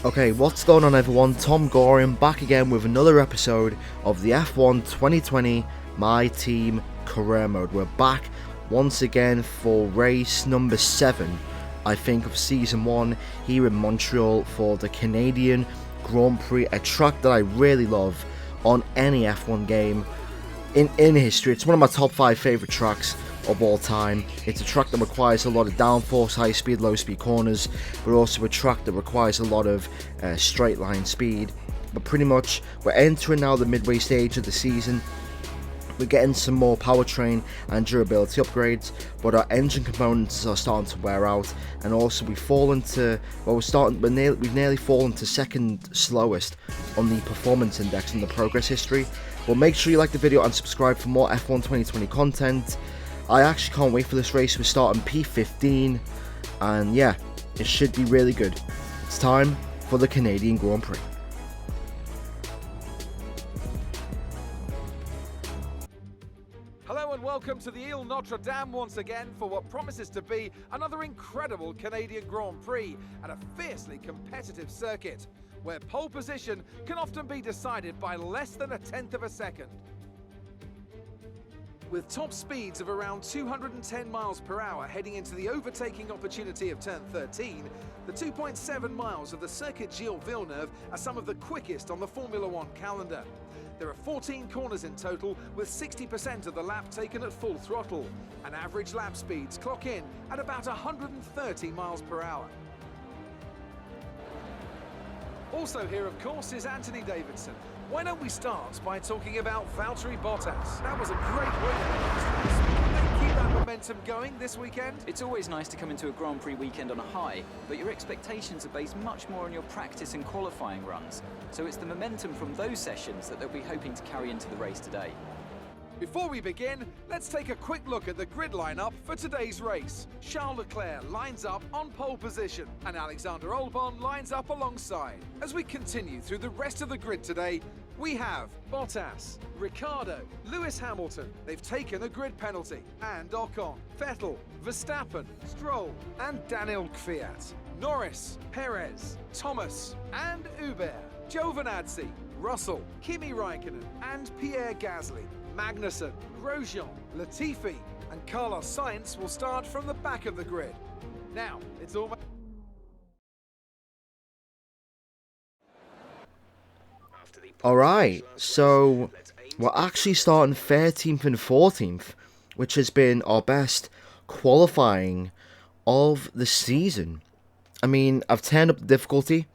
Okay, what's going on everyone? TomGorian back again with another episode of the F1 2020 My Team Career Mode. We're back once again for race number 7, I think, of Season 1 here in Montreal for the Canadian Grand Prix, a track that I really love on any F1 game in history. It's one of my top 5 favourite tracks of all time. It's a track that requires a lot of downforce, high speed, low speed corners, but also a track that requires a lot of straight line speed. But pretty much we're entering now the midway stage of the season. We're getting some more powertrain and durability upgrades, but our engine components are starting to wear out, and also we've nearly fallen to second slowest on the performance index in the progress history. Well, make sure you like the video and subscribe for more F1 2020 content. I actually can't wait for this race. We're starting P15, and yeah, it should be really good. It's time for the Canadian Grand Prix. Hello and welcome to the Ile Notre Dame once again for what promises to be another incredible Canadian Grand Prix at a fiercely competitive circuit, where pole position can often be decided by less than 1/10 of a second. With top speeds of around 210 miles per hour heading into the overtaking opportunity of turn 13, the 2.7 miles of the Circuit Gilles Villeneuve are some of the quickest on the Formula One calendar. There are 14 corners in total, with 60% of the lap taken at full throttle, and average lap speeds clock in at about 130 miles per hour. Also here, of course, is Anthony Davidson. Why don't we start by talking about Valtteri Bottas? That was a great win. Can they keep that momentum going this weekend? It's always nice to come into a Grand Prix weekend on a high, but your expectations are based much more on your practice and qualifying runs. So it's the momentum from those sessions that they'll be hoping to carry into the race today. Before we begin, let's take a quick look at the grid lineup for today's race. Charles Leclerc lines up on pole position, and Alexander Albon lines up alongside. As we continue through the rest of the grid today, we have Bottas, Ricciardo, Lewis Hamilton, they've taken a grid penalty, and Ocon, Vettel, Verstappen, Stroll, and Daniel Kvyat. Norris, Perez, Thomas, and Hubert, Giovinazzi, Russell, Kimi Raikkonen, and Pierre Gasly. Magnussen, Grosjean, Latifi, and Carlos Sainz will start from the back of the grid. Now, it's almost... Alright, so we're actually starting 13th and 14th, which has been our best qualifying of the season. I mean, I've turned up the difficulty,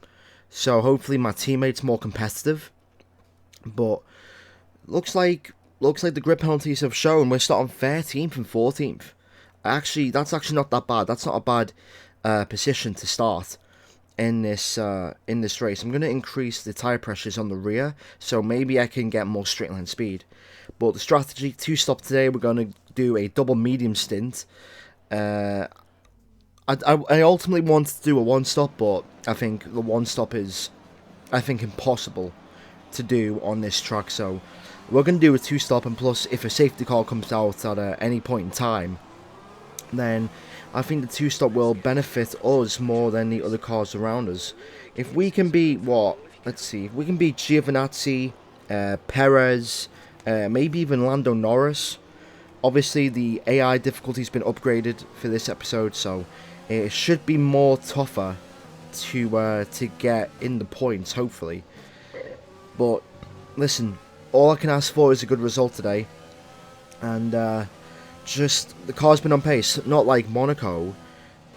so hopefully my teammates more competitive, but looks like the grid penalties have shown we're starting 13th and 14th. That's actually not that bad. That's not a bad position to start in this race. I'm going to increase the tyre pressures on the rear, so maybe I can get more straight line speed. But the strategy, 2-stop today, we're going to do a double medium stint. I ultimately wanted to do a 1-stop, but I think the 1-stop is, impossible to do on this track, so we're going to do a 2-stop, and plus if a safety car comes out at any point in time, then I think the 2-stop will benefit us more than the other cars around us. If we can beat, if we can beat Giovinazzi, Perez, maybe even Lando Norris. Obviously the AI difficulty has been upgraded for this episode, so it should be more tougher to get in the points, hopefully. But listen, all I can ask for is a good result today, and just the car's been on pace, not like Monaco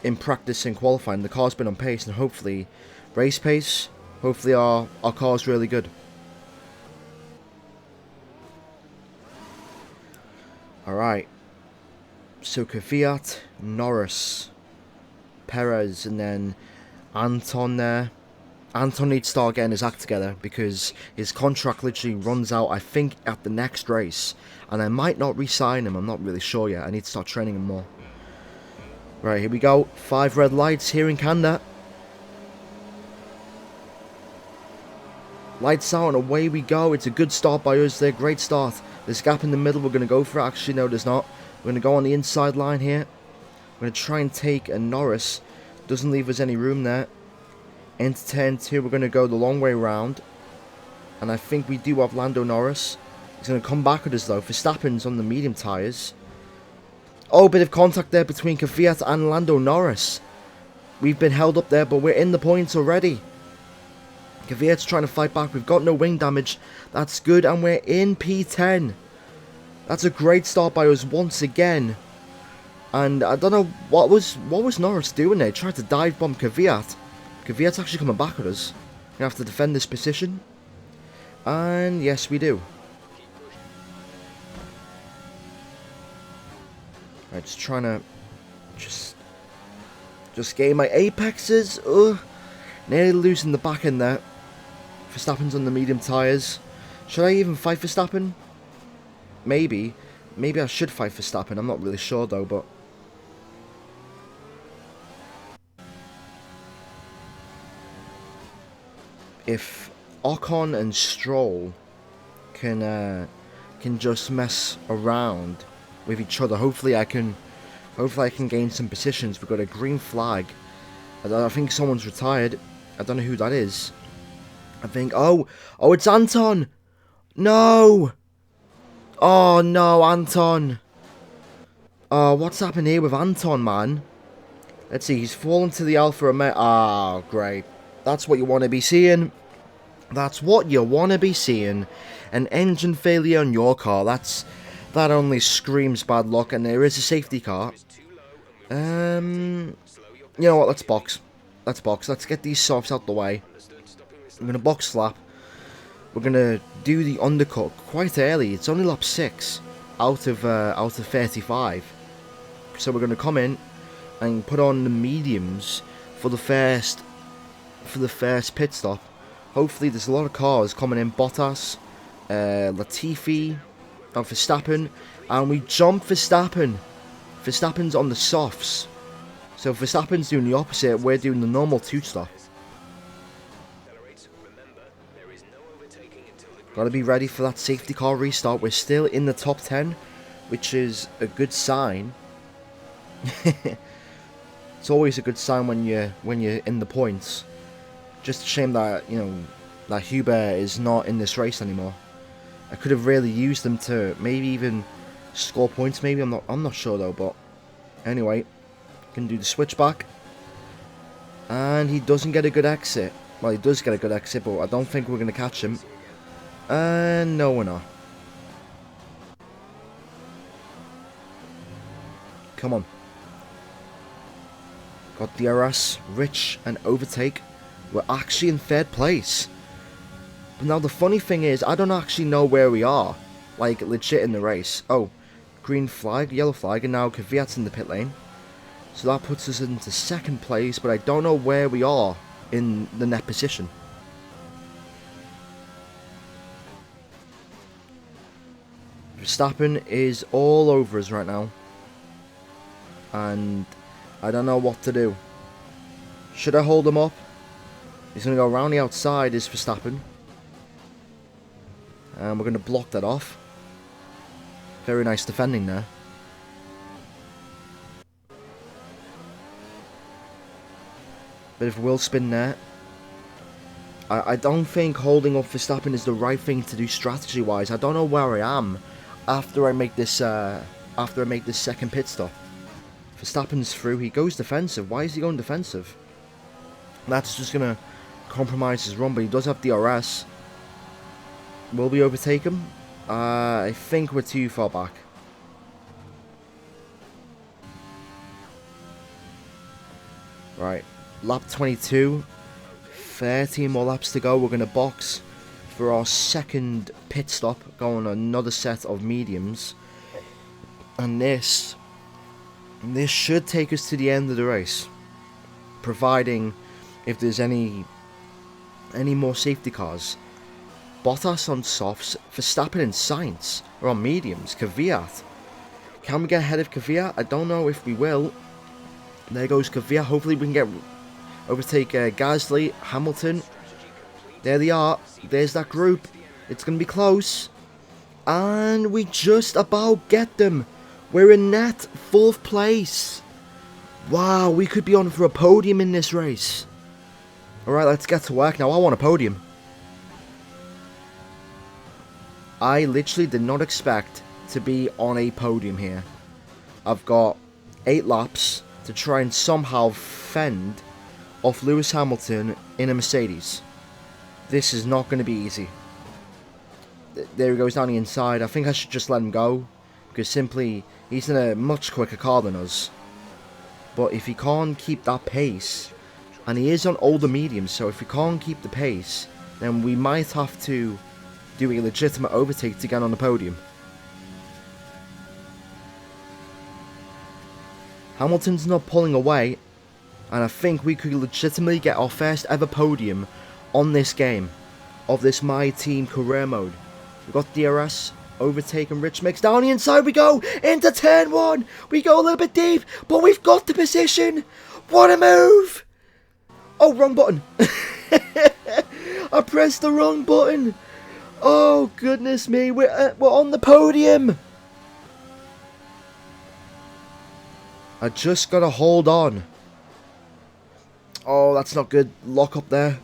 in practice and qualifying. The car's been on pace, and hopefully race pace, hopefully our car's really good. Alright, so Kvyat, Norris, Perez, and then Anton there. Anton needs to start getting his act together because his contract literally runs out, I think, at the next race. And I might not re-sign him, I'm not really sure yet. I need to start training him more. Right, here we go. 5 red lights here in Canada. Lights out and away we go. It's a good start by us there, great start. There's a gap in the middle, we're going to go for it. Actually, no, there's not. We're going to go on the inside line here. We're going to try and take a Norris. Doesn't leave us any room there. Into turn 2, we're going to go the long way round. And I think we do have Lando Norris. He's going to come back with us though. Verstappen's on the medium tyres. Oh, bit of contact there between Kvyat and Lando Norris. We've been held up there, but we're in the points already. Kvyat's trying to fight back. We've got no wing damage. That's good, and we're in P10. That's a great start by us once again. And I don't know what was Norris doing there. He tried to dive bomb Kvyat. Kvyat's actually coming back at us. We have to defend this position. And yes, we do. I'm just trying to just gain my apexes. Ugh. Nearly losing the back end there. Verstappen's on the medium tyres. Should I even fight Verstappen? Maybe. Maybe I should fight Verstappen. I'm not really sure though, but... if Ocon and Stroll can just mess around with each other, hopefully I can gain some positions. We've got a green flag. I think someone's retired. I don't know who that is. I think, oh, it's Anton. No. Oh no, Anton. Oh, what's happened here with Anton, man? Let's see, he's fallen to the Alpha Romeo. Ah, great. That's what you want to be seeing. That's what you want to be seeing. An engine failure on your car. That only screams bad luck, and there is a safety car. You know what? Let's box. Let's box. Let's get these softs out the way. I'm gonna box slap. We're gonna do the undercut quite early. It's only lap 6 out of 35. So we're gonna come in and put on the mediums for the first pit stop. Hopefully there's a lot of cars coming in. Bottas, Latifi, and Verstappen, and we jump Verstappen. Verstappen's on the softs, so Verstappen's doing the opposite. We're doing the normal 2-stop. Gotta be ready for that safety car restart. We're still in the top 10, which is a good sign. It's always a good sign when you're in the points. Just a shame that that Hubert is not in this race anymore. I could have really used them to maybe even score points. Maybe I'm not sure though. But anyway, can do the switchback, and he doesn't get a good exit. Well, he does get a good exit, but I don't think we're gonna catch him. And no, we're not. Come on. Got DRS, Rich, and overtake. We're actually in 3rd place. But now the funny thing is, I don't actually know where we are. Like, legit in the race. Oh, green flag, yellow flag, and now Kvyat's in the pit lane. So that puts us into 2nd place, but I don't know where we are in the net position. Verstappen is all over us right now. And I don't know what to do. Should I hold him up? He's going to go around the outside, is Verstappen. And we're going to block that off. Very nice defending there. Bit of wheel spin there. I don't think holding up Verstappen is the right thing to do strategy-wise. I don't know where I am after I make this 2nd pit stop. Verstappen's through. He goes defensive. Why is he going defensive? That's just going to compromise his run, but he does have DRS. Will we overtake him? I think we're too far back. Right, lap 22. 13 more laps to go. We're going to box for our 2nd pit stop. Go on another set of mediums. And this should take us to the end of the race. Providing if there's any more safety cars. Bottas on softs, Verstappen and Sainz are on mediums. Kvyat. Can we get ahead of Kvyat? I don't know if we will. There goes Kvyat. Hopefully we can overtake Gasly, Hamilton. There they are. There's that group. It's going to be close. And we just about get them. We're in net 4th place. Wow, we could be on for a podium in this race. Alright, let's get to work now. I want a podium. I literally did not expect to be on a podium here. I've got 8 laps to try and somehow fend off Lewis Hamilton in a Mercedes. This is not going to be easy. There he goes down the inside. I think I should just let him go, because simply he's in a much quicker car than us. But if he can't keep that pace, and he is on older mediums, so if he can't keep the pace, then we might have to do a legitimate overtake to get on the podium. Hamilton's not pulling away, and I think we could legitimately get our first ever podium on this game of this My Team career mode. We've got DRS, overtake, and Rich Mix. Down the inside we go, into turn 1. We go a little bit deep, but we've got the position. What a move! Oh, wrong button. I pressed the wrong button. Oh, goodness me. We're on the podium. I just got to hold on. Oh, that's not good. Lock up there.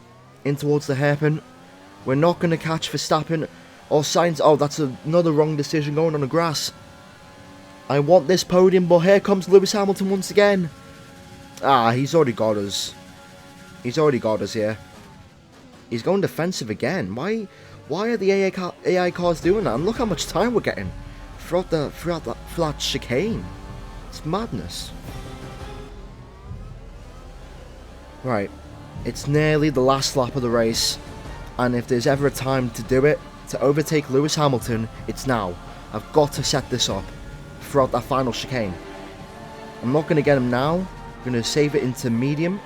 In towards the hairpin. We're not going to catch Verstappen or Sainz. Oh, that's another wrong decision going on the grass. I want this podium, but here comes Lewis Hamilton once again. Ah, he's already got us. He's already got us here. He's going defensive again. Why are the AI cars doing that? And look how much time we're getting throughout that chicane. It's madness. Right, it's nearly the last lap of the race, and if there's ever a time to do it, to overtake Lewis Hamilton, it's now. I've got to set this up throughout that final chicane. I'm not going to get him now. I'm going to save it into medium.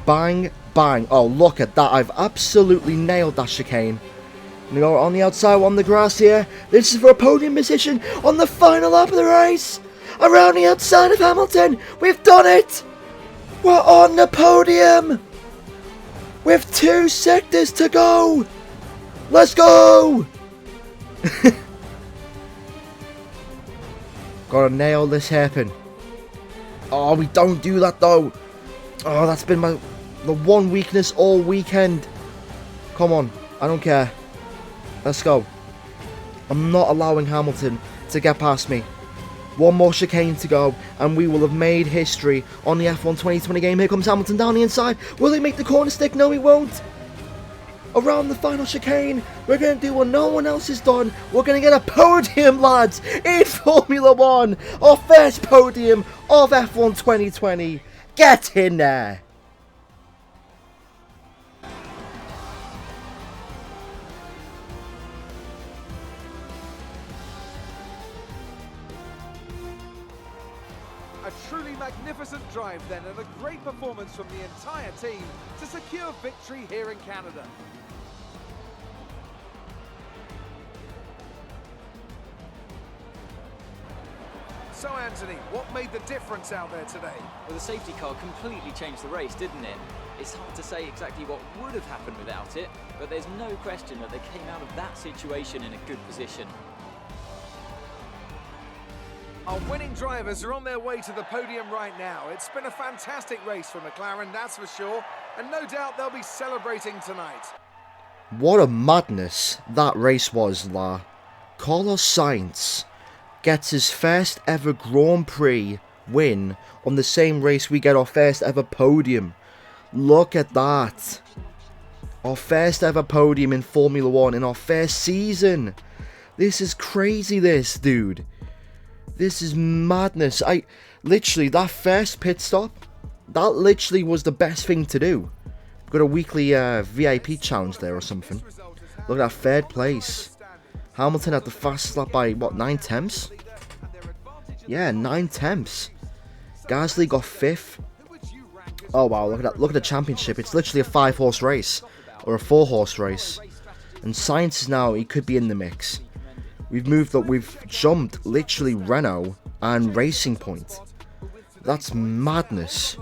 Bang, bang. Oh, look at that. I've absolutely nailed that chicane. I'm going to go on the outside, on the grass here. This is for a podium position on the final lap of the race. Around the outside of Hamilton. We've done it. We're on the podium. With 2 sectors to go. Let's go. Gotta nail this hairpin. Oh, we don't do that though. Oh, that's been the one weakness all weekend. Come on, I don't care. Let's go. I'm not allowing Hamilton to get past me. One more chicane to go, and we will have made history on the F1 2020 game. Here comes Hamilton down the inside. Will he make the corner stick? No, he won't. Around the final chicane, we're going to do what no one else has done. We're going to get a podium, lads, in Formula 1. Our first podium of F1 2020. Get in there. A truly magnificent drive then, and a great performance from the entire team to secure victory here in Canada. So Anthony, what made the difference out there today? Well, the safety car completely changed the race, didn't it? It's hard to say exactly what would have happened without it, but there's no question that they came out of that situation in a good position. Our winning drivers are on their way to the podium right now. It's been a fantastic race for McLaren, that's for sure, and no doubt they'll be celebrating tonight. What a madness that race was, La. Carlos Sainz gets his first ever Grand Prix win on the same race we get our first ever podium. Look at that. Our first ever podium in Formula 1 in our first season. This is crazy, this, dude. This is madness. Literally, that first pit stop, that literally was the best thing to do. Got a weekly VIP challenge there or something. Look at that, 3rd place. Hamilton had the fastest lap by, what, 9 tenths? Yeah, 9 tenths. Gasly got 5th. Oh wow, look at that. Look at the championship. It's literally a 5-horse race. Or a 4-horse race. And Sainz is now, he could be in the mix. We've moved up, we've jumped literally Renault and Racing Point. That's madness.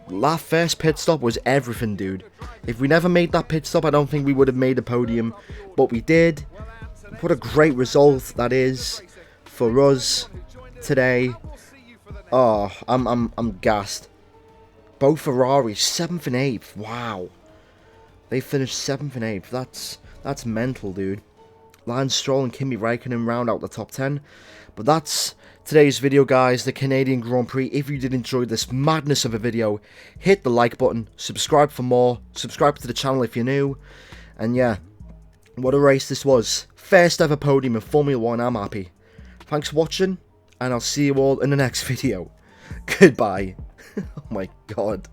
That first pit stop was everything, dude. If we never made that pit stop, I don't think we would have made a podium. But we did. What a great result that is for us today. Oh, I'm gassed. Both Ferraris, 7th and 8th. Wow. They finished 7th and 8th. That's mental, dude. Lance Stroll and Kimi Räikkönen round out the top 10. But that's today's video, guys. The Canadian Grand Prix. If you did enjoy this madness of a video, hit the like button. Subscribe for more. Subscribe to the channel if you're new. And yeah, what a race this was. First ever podium in Formula 1. I'm happy. Thanks for watching. And I'll see you all in the next video. Goodbye. Oh my god.